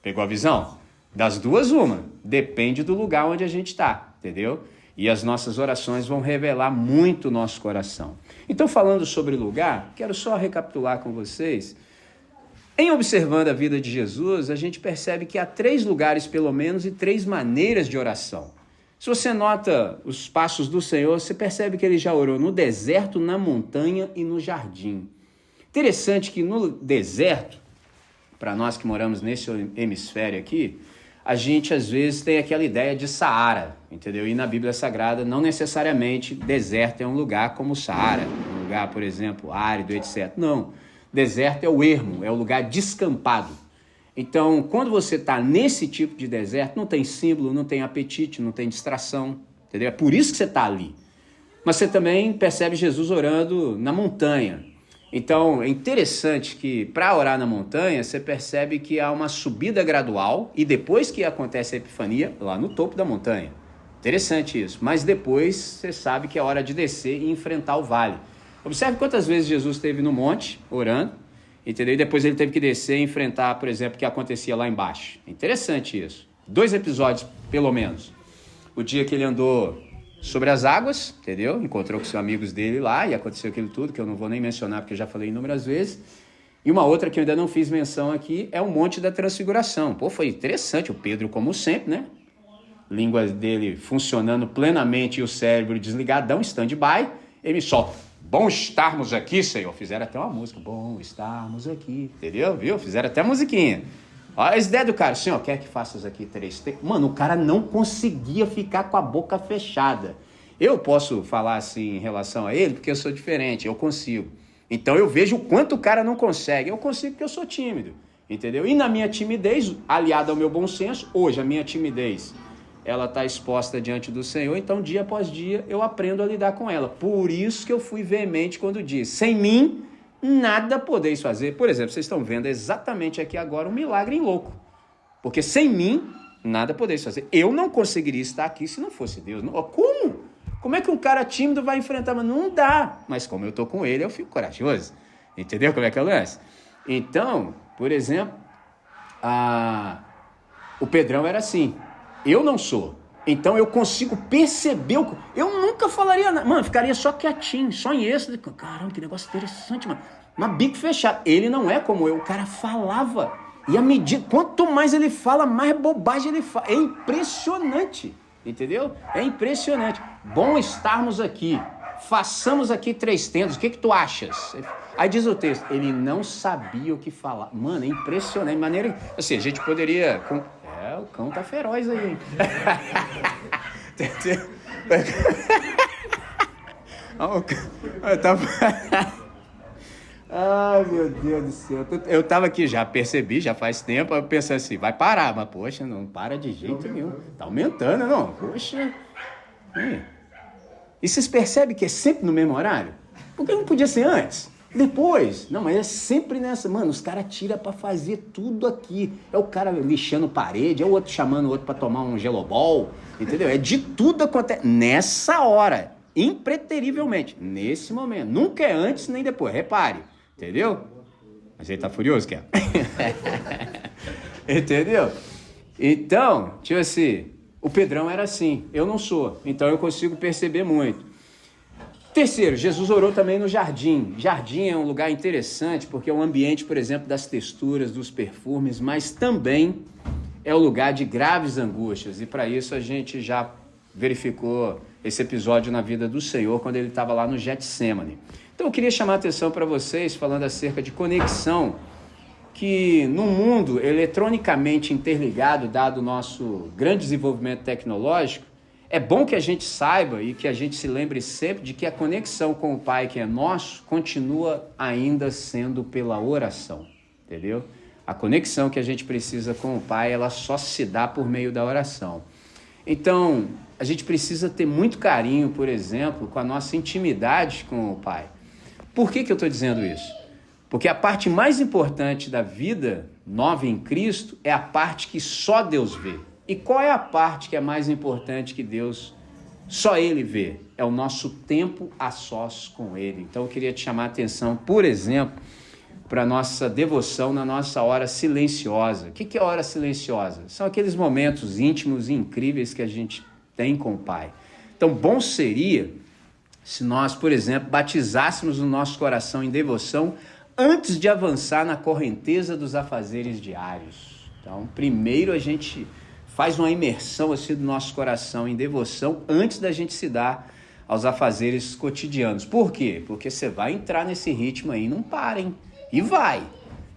Pegou a visão? Das duas, uma. Depende do lugar onde a gente está, entendeu? E as nossas orações vão revelar muito o nosso coração. Então, falando sobre lugar, quero só recapitular com vocês. Em observando a vida de Jesus, a gente percebe que há 3 lugares, pelo menos, e 3 maneiras de oração. Se você nota os passos do Senhor, você percebe que ele já orou no deserto, na montanha e no jardim. Interessante que no deserto, para nós que moramos nesse hemisfério aqui, a gente às vezes tem aquela ideia de Saara, entendeu? E na Bíblia Sagrada não necessariamente deserto é um lugar como o Saara, um lugar, por exemplo, árido, etc. Não, deserto é o ermo, é o lugar descampado. Então, quando você está nesse tipo de deserto, não tem símbolo, não tem apetite, não tem distração, entendeu? É por isso que você está ali. Mas você também percebe Jesus orando na montanha. Então, é interessante que para orar na montanha, você percebe que há uma subida gradual e depois que acontece a epifania, lá no topo da montanha. Interessante isso. Mas depois você sabe que é hora de descer e enfrentar o vale. Observe quantas vezes Jesus esteve no monte orando, entendeu? E depois ele teve que descer e enfrentar, por exemplo, o que acontecia lá embaixo. Interessante isso. 2 episódios, pelo menos. O dia que ele andou sobre as águas, entendeu? Encontrou com os amigos dele lá e aconteceu aquilo tudo, que eu não vou nem mencionar porque eu já falei inúmeras vezes. E uma outra que eu ainda não fiz menção aqui é o Monte da Transfiguração. Pô, foi interessante, o Pedro, como sempre, né? Língua dele funcionando plenamente e o cérebro desligadão, stand-by, ele me solta. Bom estarmos aqui, Senhor. Fizeram até uma música. Bom estarmos aqui, entendeu? Viu? Fizeram até musiquinha. Olha a ideia do cara. Senhor, quer que faças aqui 3 tempos? Mano, o cara não conseguia ficar com a boca fechada. Eu posso falar assim em relação a ele, porque eu sou diferente, eu consigo. Então eu vejo o quanto o cara não consegue. Eu consigo porque eu sou tímido, entendeu? E na minha timidez, aliada ao meu bom senso, hoje a minha timidez, ela está exposta diante do Senhor, então dia após dia eu aprendo a lidar com ela. Por isso que eu fui veemente quando disse, sem mim, nada podeis fazer. Por exemplo, vocês estão vendo exatamente aqui agora um milagre em louco. Porque sem mim, nada podeis fazer. Eu não conseguiria estar aqui se não fosse Deus. Não, como? Como é que um cara tímido vai enfrentar? Mas não dá. Mas como eu estou com ele, eu fico corajoso. Entendeu como é que é o lance? Então, por exemplo, o Pedrão era assim. Eu não sou. Então eu consigo perceber. Eu nunca falaria nada. Mano, ficaria só quietinho, só em êxtase. Caramba, que negócio interessante, mano. Mas bico fechado. Ele não é como eu. O cara falava. E à medida. Quanto mais ele fala, mais bobagem ele fala. É impressionante. Entendeu? É impressionante. Bom estarmos aqui. Façamos aqui 3 tendas. O que tu achas? Aí diz o texto. Ele não sabia o que falar. Mano, é impressionante. De maneira. Assim, a gente poderia. O cão tá feroz aí, hein? Ai, meu Deus do céu. Eu tava aqui já, percebi, já faz tempo, eu pensei assim, vai parar, mas poxa, não para de jeito nenhum. Tá aumentando, não? Poxa. E vocês percebem que é sempre no mesmo horário? Por que não podia ser antes? Depois, não, mas é sempre nessa, mano, os caras tiram pra fazer tudo aqui, é o cara lixando parede, é o outro chamando o outro pra tomar um gelobol, entendeu? É de tudo acontece, nessa hora, impreterivelmente, nesse momento, nunca é antes nem depois, repare, entendeu? Mas ele tá furioso, quer? Entendeu? Então, tipo assim, o Pedrão era assim, eu não sou, então eu consigo perceber muito. Terceiro, Jesus orou também no jardim. Jardim é um lugar interessante porque é um ambiente, por exemplo, das texturas, dos perfumes, mas também é o lugar de graves angústias. E para isso a gente já verificou esse episódio na vida do Senhor quando ele estava lá no Getsêmani. Então eu queria chamar a atenção para vocês falando acerca de conexão, que no mundo eletronicamente interligado, dado o nosso grande desenvolvimento tecnológico, é bom que a gente saiba e que a gente se lembre sempre de que a conexão com o Pai, que é nosso, continua ainda sendo pela oração, entendeu? A conexão que a gente precisa com o Pai, ela só se dá por meio da oração. Então, a gente precisa ter muito carinho, por exemplo, com a nossa intimidade com o Pai. Por que eu estou dizendo isso? Porque a parte mais importante da vida nova em Cristo é a parte que só Deus vê. E qual é a parte que é mais importante que Deus, só Ele vê? É o nosso tempo a sós com Ele. Então eu queria te chamar a atenção, por exemplo, para a nossa devoção na nossa hora silenciosa. O que é hora silenciosa? São aqueles momentos íntimos e incríveis que a gente tem com o Pai. Então bom seria se nós, por exemplo, batizássemos o nosso coração em devoção antes de avançar na correnteza dos afazeres diários. Então primeiro a gente faz uma imersão assim do nosso coração em devoção antes da gente se dar aos afazeres cotidianos. Por quê? Porque você vai entrar nesse ritmo aí, não parem, e vai,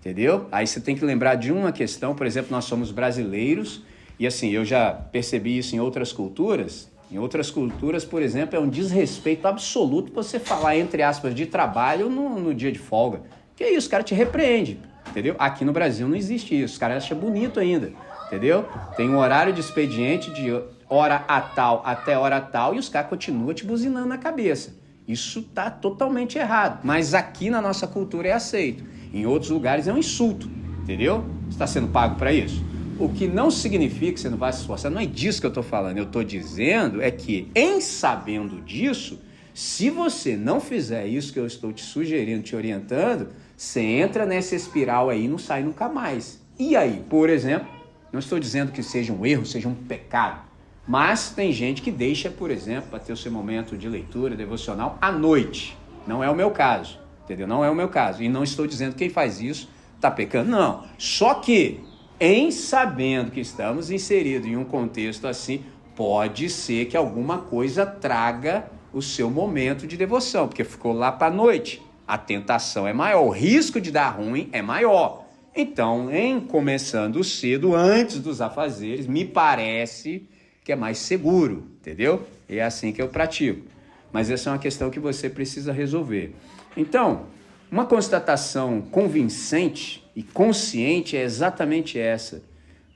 entendeu? Aí você tem que lembrar de uma questão, por exemplo, nós somos brasileiros, e assim, eu já percebi isso em outras culturas. Em outras culturas, por exemplo, é um desrespeito absoluto você falar, entre aspas, de trabalho no dia de folga. Que isso, o cara te repreende, entendeu? Aqui no Brasil não existe isso, os caras acham bonito ainda, entendeu? Tem um horário de expediente de hora a tal até hora tal e os caras continuam te buzinando na cabeça. Isso tá totalmente errado, mas aqui na nossa cultura é aceito. Em outros lugares é um insulto, entendeu? Você está sendo pago para isso? O que não significa que você não vai se esforçar, não é disso que eu estou falando. Eu estou dizendo é que, em sabendo disso, se você não fizer isso que eu estou te sugerindo, te orientando, você entra nessa espiral aí e não sai nunca mais. E aí, por exemplo, não estou dizendo que seja um erro, seja um pecado, mas tem gente que deixa, por exemplo, para ter o seu momento de leitura devocional à noite. Não é o meu caso, entendeu? Não é o meu caso. E não estou dizendo que quem faz isso está pecando, não. Só que, em sabendo que estamos inseridos em um contexto assim, pode ser que alguma coisa traga o seu momento de devoção, porque ficou lá para a noite. A tentação é maior, o risco de dar ruim é maior. Então, em começando cedo, antes dos afazeres, me parece que é mais seguro, entendeu? E é assim que eu pratico. Mas essa é uma questão que você precisa resolver. Então, uma constatação convincente e consciente é exatamente essa.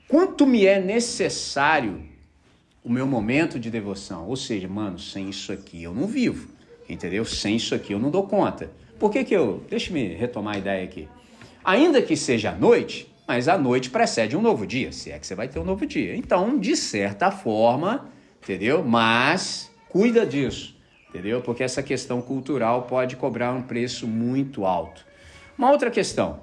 Quanto me é necessário o meu momento de devoção? Ou seja, mano, sem isso aqui eu não vivo, entendeu? Sem isso aqui eu não dou conta. Por que eu... Deixa-me retomar a ideia aqui. Ainda que seja à noite, mas a noite precede um novo dia, se é que você vai ter um novo dia. Então, de certa forma, entendeu? Mas cuida disso, entendeu? Porque essa questão cultural pode cobrar um preço muito alto. Uma outra questão,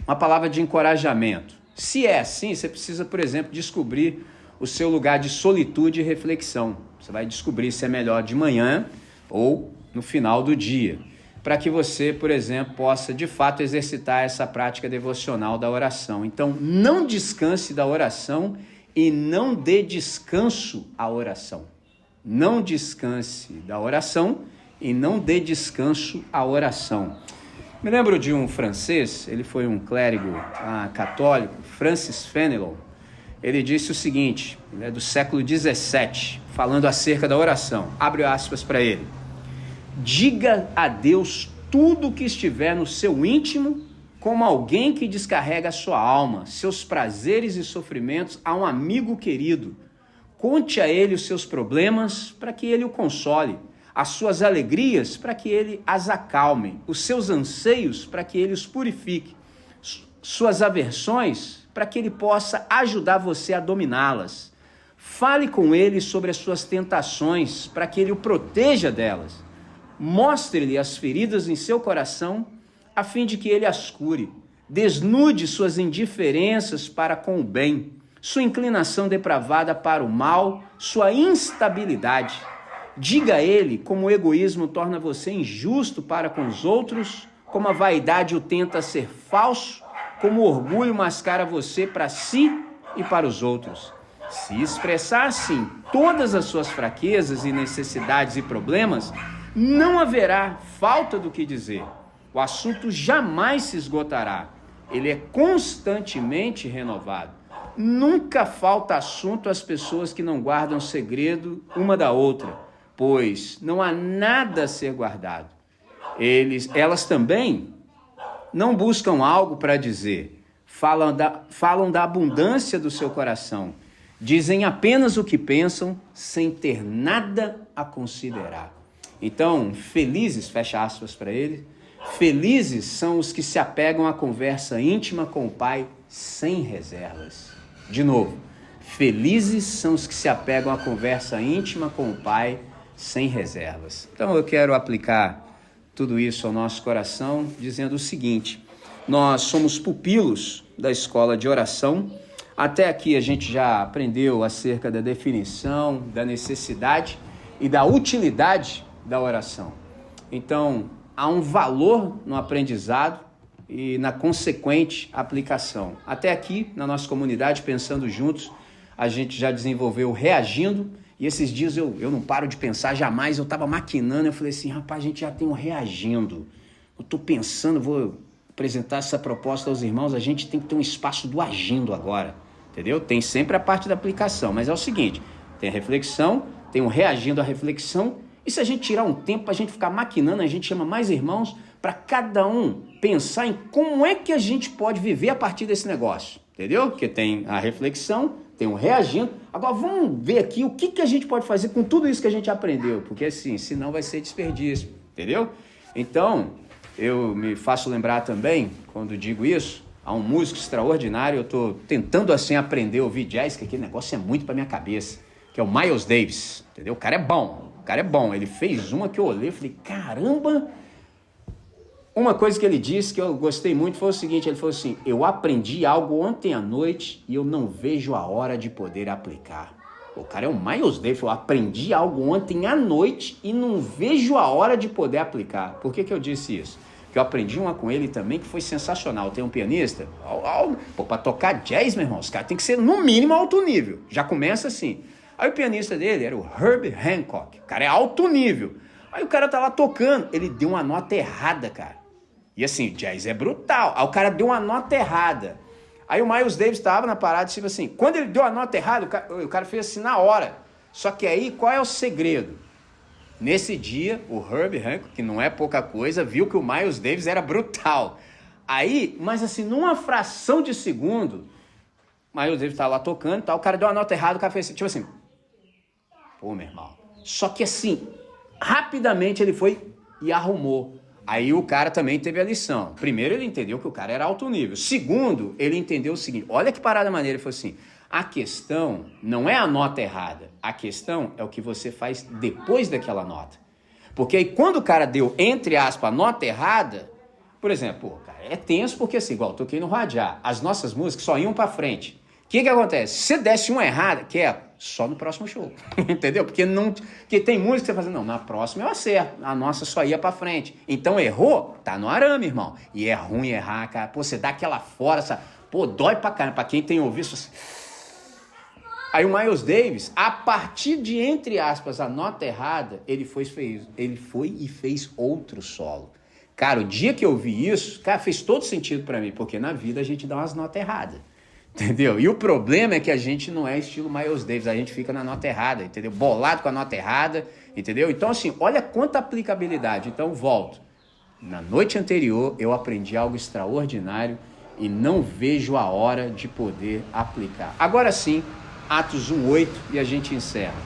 uma palavra de encorajamento. Se é assim, você precisa, por exemplo, descobrir o seu lugar de solitude e reflexão. Você vai descobrir se é melhor de manhã ou no final do dia, para que você, por exemplo, possa de fato exercitar essa prática devocional da oração. Então, não descanse da oração e não dê descanso à oração. Não descanse da oração e não dê descanso à oração. Me lembro de um francês, ele foi um clérigo católico, Francis Fenelon. Ele disse o seguinte, ele é do século XVII, falando acerca da oração. Abre aspas para ele. Diga a Deus tudo o que estiver no seu íntimo, como alguém que descarrega a sua alma, seus prazeres e sofrimentos a um amigo querido. Conte a ele os seus problemas para que ele o console, as suas alegrias para que ele as acalme, os seus anseios para que ele os purifique, suas aversões para que ele possa ajudar você a dominá-las. Fale com ele sobre as suas tentações para que ele o proteja delas. Mostre-lhe as feridas em seu coração, a fim de que ele as cure. Desnude suas indiferenças para com o bem, sua inclinação depravada para o mal, sua instabilidade. Diga a ele como o egoísmo torna você injusto para com os outros, como a vaidade o tenta ser falso, como o orgulho mascara você para si e para os outros. Se expressar assim todas as suas fraquezas e necessidades e problemas, não haverá falta do que dizer. O assunto jamais se esgotará. Ele é constantemente renovado. Nunca falta assunto às pessoas que não guardam segredo uma da outra, pois não há nada a ser guardado. Elas também não buscam algo para dizer. Falam da abundância do seu coração. Dizem apenas o que pensam, sem ter nada a considerar. Então, felizes, fecha aspas para ele, felizes são os que se apegam à conversa íntima com o Pai sem reservas. De novo, felizes são os que se apegam à conversa íntima com o Pai sem reservas. Então, eu quero aplicar tudo isso ao nosso coração, dizendo o seguinte: nós somos pupilos da escola de oração. Até aqui a gente já aprendeu acerca da definição, da necessidade e da utilidade da oração. Então, há um valor no aprendizado e na consequente aplicação. Até aqui, na nossa comunidade, pensando juntos, a gente já desenvolveu reagindo, e esses dias eu não paro de pensar, jamais, eu estava maquinando, eu falei assim, rapaz, a gente já tem um reagindo, eu estou pensando, vou apresentar essa proposta aos irmãos, a gente tem que ter um espaço do agindo agora, entendeu? Tem sempre a parte da aplicação, mas é o seguinte, tem a reflexão, tem um reagindo à reflexão, e se a gente tirar um tempo para a gente ficar maquinando, a gente chama mais irmãos para cada um pensar em como é que a gente pode viver a partir desse negócio, entendeu? Porque tem a reflexão, tem um reagindo. Agora vamos ver aqui o que a gente pode fazer com tudo isso que a gente aprendeu, porque assim, senão vai ser desperdício, entendeu? Então, eu me faço lembrar também, quando digo isso, há um músico extraordinário, eu estou tentando assim aprender a ouvir jazz, que aquele negócio é muito para minha cabeça, que é o Miles Davis, entendeu? O cara é bom, ele fez uma que eu olhei e falei, caramba. Uma coisa que ele disse que eu gostei muito foi o seguinte, ele falou assim, eu aprendi algo ontem à noite e eu não vejo a hora de poder aplicar. O cara é o Miles Davis, eu aprendi algo ontem à noite e não vejo a hora de poder aplicar. Por que eu disse isso? Porque eu aprendi uma com ele também que foi sensacional. Tem um pianista, para tocar jazz, meu irmão, os caras tem que ser no mínimo alto nível. Já começa assim. Aí o pianista dele era o Herbie Hancock, o cara é alto nível. Aí o cara tá lá tocando, ele deu uma nota errada, cara. E assim, jazz é brutal. Aí o cara deu uma nota errada. Aí o Miles Davis estava na parada e tipo assim, quando ele deu a nota errada, o cara fez assim na hora. Só que aí, qual é o segredo? Nesse dia, o Herbie Hancock, que não é pouca coisa, viu que o Miles Davis era brutal. Aí, mas assim, numa fração de segundo, o Miles Davis estava lá tocando e tal, o cara deu a nota errada, o cara fez assim, tipo assim, pô, meu irmão. Só que assim, rapidamente ele foi e arrumou. Aí o cara também teve a lição. Primeiro, ele entendeu que o cara era alto nível. Segundo, ele entendeu o seguinte, olha que parada maneira, ele falou assim, a questão não é a nota errada, a questão é o que você faz depois daquela nota. Porque aí quando o cara deu, entre aspas, a nota errada, por exemplo, pô, cara, é tenso porque assim, igual eu toquei no radiar, as nossas músicas só iam pra frente. O que acontece? Se você desse uma errada, que é só no próximo show, entendeu? Porque tem música que você fala assim, não, na próxima eu acerto, a nossa só ia pra frente. Então errou, tá no arame, irmão. E é ruim errar, cara. Pô, você dá aquela força, pô, dói pra caramba. Pra quem tem ouvido, assim... Aí o Miles Davis, a partir de, entre aspas, a nota errada, ele foi e fez outro solo. Cara, o dia que eu vi isso, cara, fez todo sentido pra mim, porque na vida a gente dá umas notas erradas. Entendeu? E o problema é que a gente não é estilo Miles Davis, a gente fica na nota errada, entendeu? Bolado com a nota errada, entendeu? Então, assim, olha quanta aplicabilidade. Então, volto. Na noite anterior, eu aprendi algo extraordinário e não vejo a hora de poder aplicar. Agora sim, Atos 1:8 e a gente encerra.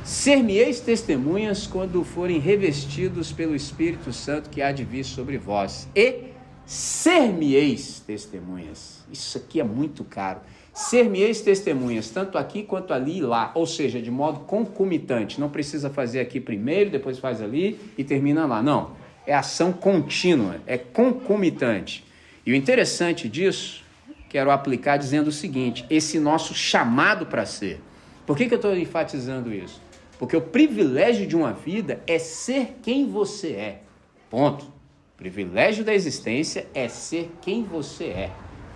Ser-me-eis testemunhas quando forem revestidos pelo Espírito Santo que há de vir sobre vós. E ser-me-eis testemunhas. Isso aqui é muito caro. Ser-me-eis testemunhas, tanto aqui quanto ali e lá. Ou seja, de modo concomitante. Não precisa fazer aqui primeiro, depois faz ali e termina lá. Não. É ação contínua, é concomitante. E o interessante disso, quero aplicar dizendo o seguinte, esse nosso chamado para ser. Por que eu estou enfatizando isso? Porque o privilégio de uma vida é ser quem você é. Ponto. O privilégio da existência é ser quem você é.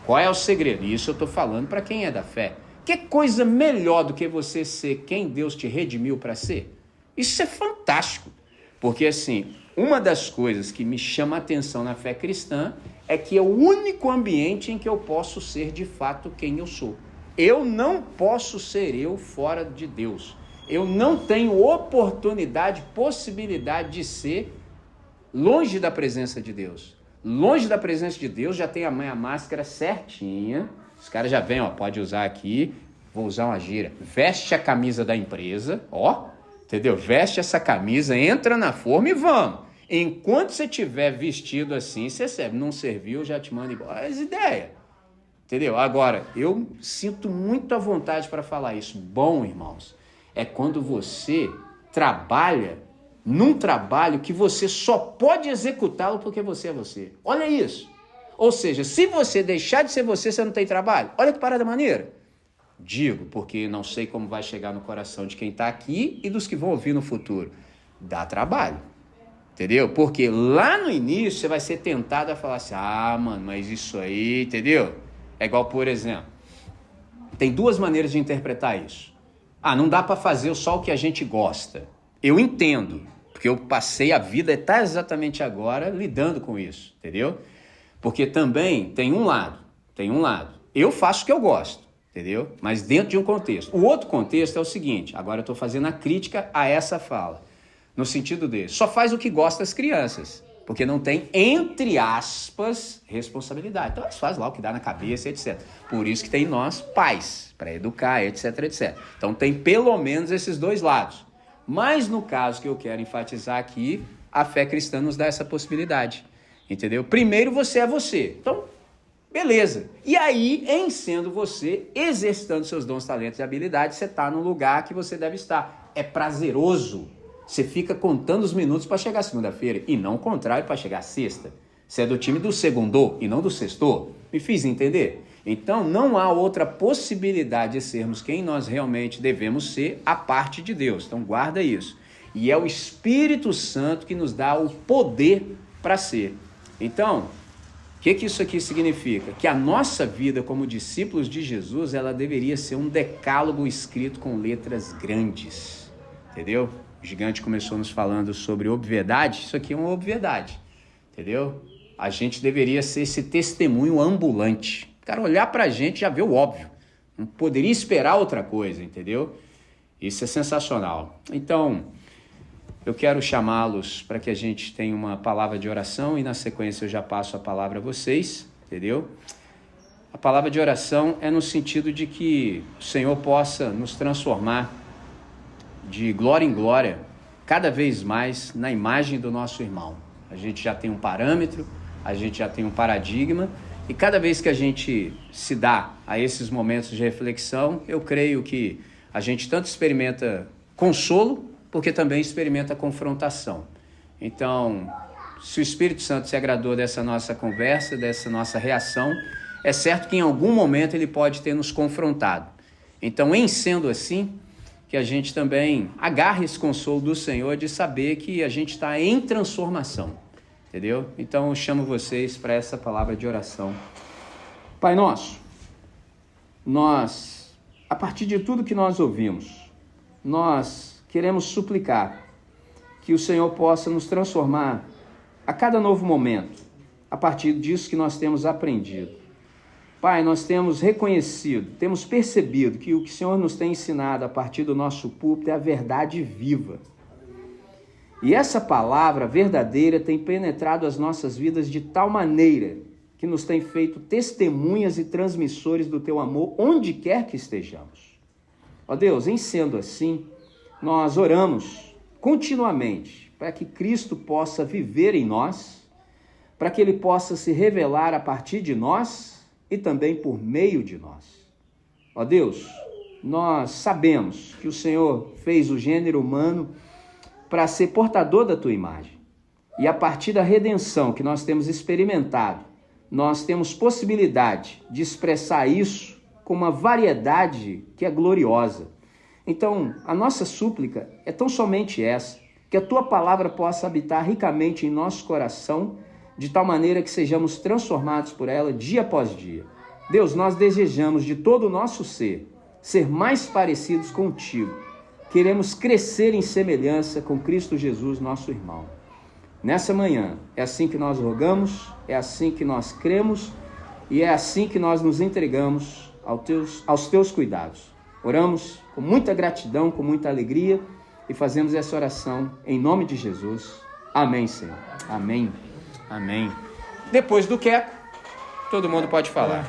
Qual é o segredo? Isso eu estou falando para quem é da fé. Que coisa melhor do que você ser quem Deus te redimiu para ser? Isso é fantástico. Porque assim, uma das coisas que me chama a atenção na fé cristã é que é o único ambiente em que eu posso ser de fato quem eu sou. Eu não posso ser eu fora de Deus. Eu não tenho oportunidade, possibilidade de ser longe da presença de Deus. Longe da presença de Deus, já tem a máscara certinha. Os caras já vêm, ó, pode usar aqui, vou usar uma gíria. Veste a camisa da empresa, ó, entendeu? Veste essa camisa, entra na forma e vamos. Enquanto você estiver vestido assim, você serve. Não serviu, já te manda embora. As ideias. Entendeu? Agora, eu sinto muito à vontade para falar isso. Bom, irmãos, é quando você trabalha num trabalho que você só pode executá-lo porque você é você. Olha isso. Ou seja, se você deixar de ser você, você não tem trabalho. Olha que parada maneira. Digo, porque não sei como vai chegar no coração de quem está aqui e dos que vão ouvir no futuro. Dá trabalho. Entendeu? Porque lá no início você vai ser tentado a falar assim, ah, mano, mas isso aí, entendeu? É igual, por exemplo, tem duas maneiras de interpretar isso. Não dá para fazer só o que a gente gosta. Eu entendo, porque eu passei a vida, está exatamente agora, lidando com isso, entendeu? Porque também tem um lado. Eu faço o que eu gosto, entendeu? Mas dentro de um contexto. O outro contexto é o seguinte, agora eu estou fazendo a crítica a essa fala, no sentido desse, só faz o que gosta as crianças, porque não tem, entre aspas, responsabilidade. Então eles fazem lá o que dá na cabeça, etc. Por isso que tem nós, pais, para educar, etc, etc. Então tem pelo menos esses dois lados. Mas no caso que eu quero enfatizar aqui, a fé cristã nos dá essa possibilidade, entendeu? Primeiro você é você, então beleza. E aí, em sendo você, exercitando seus dons, talentos e habilidades, você está no lugar que você deve estar. É prazeroso. Você fica contando os minutos para chegar segunda-feira e não o contrário para chegar sexta. Você é do time do segundô e não do sextou. Me fiz entender? Então, não há outra possibilidade de sermos quem nós realmente devemos ser a parte de Deus. Então, guarda isso. E é o Espírito Santo que nos dá o poder para ser. Então, o que isso aqui significa? Que a nossa vida como discípulos de Jesus, ela deveria ser um decálogo escrito com letras grandes, entendeu? O gigante começou nos falando sobre obviedade, isso aqui é uma obviedade, entendeu? A gente deveria ser esse testemunho ambulante. O cara olhar pra gente já vê o óbvio, não poderia esperar outra coisa, entendeu? Isso é sensacional. Então, eu quero chamá-los para que a gente tenha uma palavra de oração e na sequência eu já passo a palavra a vocês, entendeu? A palavra de oração é no sentido de que o Senhor possa nos transformar de glória em glória, cada vez mais na imagem do nosso irmão. A gente já tem um parâmetro, a gente já tem um paradigma e cada vez que a gente se dá a esses momentos de reflexão, eu creio que a gente tanto experimenta consolo, porque também experimenta confrontação. Então, se o Espírito Santo se agradou dessa nossa conversa, dessa nossa reação, é certo que em algum momento ele pode ter nos confrontado. Então, em sendo assim, que a gente também agarre esse consolo do Senhor de saber que a gente está em transformação, entendeu? Então, eu chamo vocês para essa palavra de oração. Pai nosso, nós, a partir de tudo que nós ouvimos, nós queremos suplicar que o Senhor possa nos transformar a cada novo momento, a partir disso que nós temos aprendido. Pai, nós temos reconhecido, temos percebido que o que o Senhor nos tem ensinado a partir do nosso púlpito é a verdade viva. E essa palavra verdadeira tem penetrado as nossas vidas de tal maneira que nos tem feito testemunhas e transmissores do Teu amor onde quer que estejamos. Ó Deus, em sendo assim, nós oramos continuamente para que Cristo possa viver em nós, para que Ele possa se revelar a partir de nós e também por meio de nós. Ó Deus, nós sabemos que o Senhor fez o gênero humano para ser portador da Tua imagem. E a partir da redenção que nós temos experimentado, nós temos possibilidade de expressar isso com uma variedade que é gloriosa. Então, a nossa súplica é tão somente essa, que a Tua palavra possa habitar ricamente em nosso coração, de tal maneira que sejamos transformados por ela dia após dia. Deus, nós desejamos de todo o nosso ser mais parecidos contigo. Queremos crescer em semelhança com Cristo Jesus, nosso irmão. Nessa manhã, é assim que nós rogamos, é assim que nós cremos e é assim que nós nos entregamos aos Teus cuidados. Oramos com muita gratidão, com muita alegria e fazemos essa oração em nome de Jesus. Amém, Senhor. Amém. Amém. Depois do queco, todo mundo pode falar.